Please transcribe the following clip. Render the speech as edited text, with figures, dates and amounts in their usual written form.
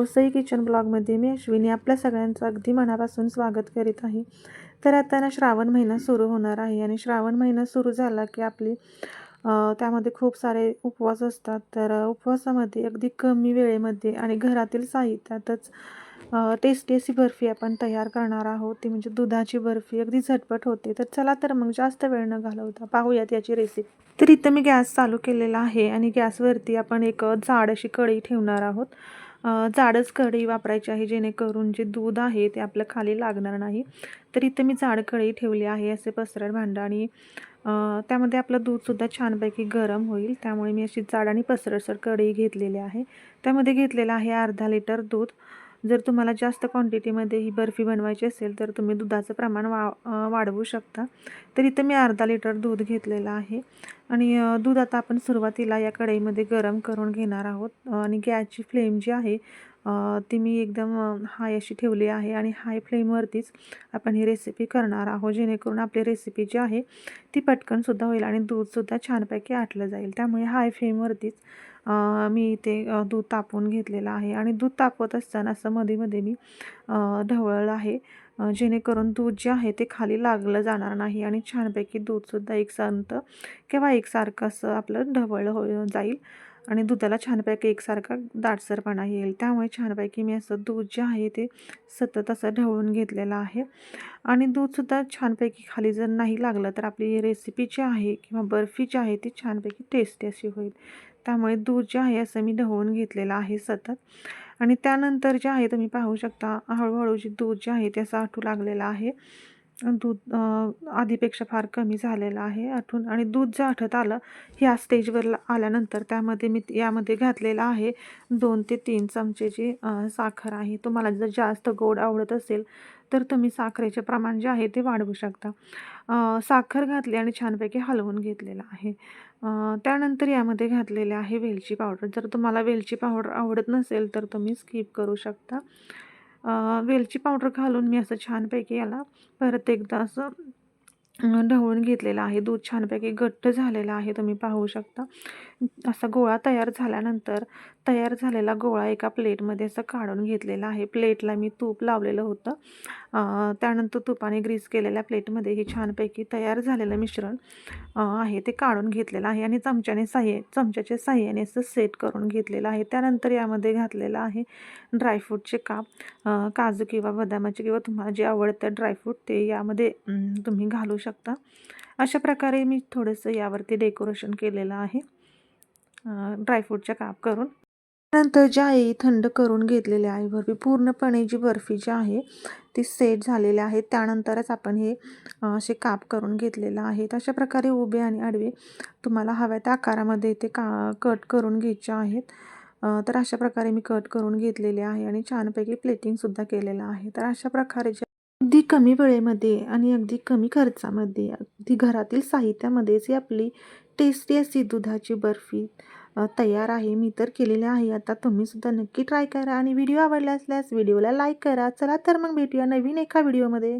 Sai kitchen ब्लॉगमध्ये मी अश्विनी आपल्या सगळ्यांचं अगदी मनापासून स्वागत करीत आहे. तर आता ना श्रावण महिना सुरू होणार आहे आणि श्रावण महिना सुरू झाला की आपली त्यामध्ये खूप सारे उपवास असतात. तर उपवासामध्ये अगदी कमी वेळेमध्ये आणि घरातील साहित्यातच टेस्टी अशी बर्फी आपण तयार करणार आहोत. ती म्हणजे दुधाची बर्फी अगदी झटपट होते. तर चला तर मग जास्त वेळ न घालवता पाहूयात याची रेसिपी. तर इथं मी गॅस चालू केलेला आहे आणि गॅसवरती आपण एक जाड अशी कढई ठेवणार आहोत. जाडच कढई वापरायची आहे जेणेकरून जे दूध आहे ते आपलं खाली लागणार नाही. तर इथं मी जाड कढई ठेवली आहे असे पसरट भांडं आणि त्यामध्ये आपलं दूधसुद्धा छानपैकी गरम होईल. त्यामुळे मी अशी जाड आणि पसरटसर कढई घेतलेली आहे. त्यामध्ये घेतलेलं आहे अर्धा लिटर दूध. जर तुम्हाला जास्त क्वांटिटीमध्ये ही बर्फी बनवायची असेल तर तुम्ही दुधाचं प्रमाण वाढवू शकता. तर इथं मी अर्धा लिटर दूध घेतलेलं आहे आणि दूध आता आपण सुरुवातीला या कढईमध्ये गरम करून घेणार आहोत आणि गॅसची फ्लेम जी आहे ती मी एकदम हाय अशी ठेवली आहे आणि हाय फ्लेमवरतीच आपण ही रेसिपी करणार आहोत जेणेकरून आपली रेसिपी जी आहे ती पटकनसुद्धा होईल आणि दूधसुद्धा छानपैकी आटलं जाईल. त्यामुळे हाय फ्लेमवरतीच मी इथे दूध तापवून घेतलेलं आहे आणि दूध तापवत असताना असं मध्ये मी ढवळलं आहे जेणेकरून दूध जे आहे ते खाली लागलं जाणार नाही आणि छानपैकी दूधसुद्धा एकसंत किंवा एकसारखं असं आपलं ढवळलं जाईल आणि दुधाला छानपैकी एकसारखा दाटसरपणा येईल. त्यामुळे छानपैकी मी असं दूध जे आहे ते सतत असं ढवळून घेतलेलं आहे आणि दूधसुद्धा छानपैकी खाली जर नाही लागलं तर आपली रेसिपी जी आहे किंवा बर्फी जी आहे ती छानपैकी टेस्टी अशी होईल. त्यामुळे दूध जे आहे असं मी ढवळून घेतलेलं आहे सतत आणि त्यानंतर जे आहे तुम्ही पाहू शकता हळूहळू जे दूध जे आहे ते असं आटू लागलेलं आहे. दूध आधीपेक्षा फार कमी झालेलं आहे आटून आणि दूध जे आटत आलं ह्या स्टेजवर आल्यानंतर त्यामध्ये मी यामध्ये घातलेलं आहे 2 ते 3 चमचे जी साखर आहे. तुम्हाला जर जास्त गोड आवडत असेल तर तुम्ही साखरेचे प्रमाण जे आहे ते वाढवू शकता. साखर घातली आणि छानपैकी हलवून घेतलेलं आहे. त्यानंतर यामध्ये घातलेले आहे वेलची पावडर. जर तुम्हाला वेलची पावडर आवडत नसेल तर तुम्ही स्किप करू शकता. वेलची पावडर घालून मी असं छानपैकी याला परत एकदा असं ढवळून घेतलेलं आहे. दूध छानपैकी घट्ट झालेलं आहे तुम्ही पाहू शकता. असा गोळा तयार झाल्यानंतर तयार झालेला गोळा एका प्लेटमध्ये असं काढून घेतलेला आहे. प्लेटला मी तूप लावलेलं होतं. त्यानंतर तुपाने ग्रीस केलेल्या प्लेटमध्ये हे छानपैकी तयार झालेलं मिश्रण आहे ते काढून घेतलेलं आहे आणि चमच्याच्या साहाय्याने असं सेट करून घेतलेलं आहे. त्यानंतर यामध्ये घातलेलं आहे ड्रायफ्रूटचे काप. काजू किंवा बदामाचे किंवा तुम्हाला जे आवडतं ड्रायफ्रूट ते यामध्ये तुम्ही घालू शकता. अशा प्रकारे मी थोडंसं यावरती डेकोरेशन केलेलं आहे ड्रायफ्रूटच्या काप करून. नंतर जी आहे थंड करून घेतलेली आहे बर्फी. पूर्णपणे जी बर्फी जी आहे ती सेट झालेली आहे. त्यानंतरच आपण हे असे काप करून घेतलेलं आहे. अशा प्रकारे उभे आणि आडवे तुम्हाला हव्या त्या आकारामध्ये ते कट करून घ्यायचे आहेत. तर अशा प्रकारे मी कट करून घेतलेले आहे आणि छानपैकी प्लेटिंगसुद्धा केलेलं आहे. तर अशा प्रकारे अगदी कमी वेळेमध्ये आणि अगदी कमी खर्चामध्ये अगदी घरातील साहित्यामध्येच ही आपली टेस्टी अशी दुधाची बर्फी तयार आहे. मी तर केलेली आहे. आता तुम्ही सुद्धा नक्की ट्राय करा आणि व्हिडिओ आवडला असल्यास व्हिडिओला लाईक करा. चला तर मग भेटूया नवीन एका व्हिडिओमध्ये.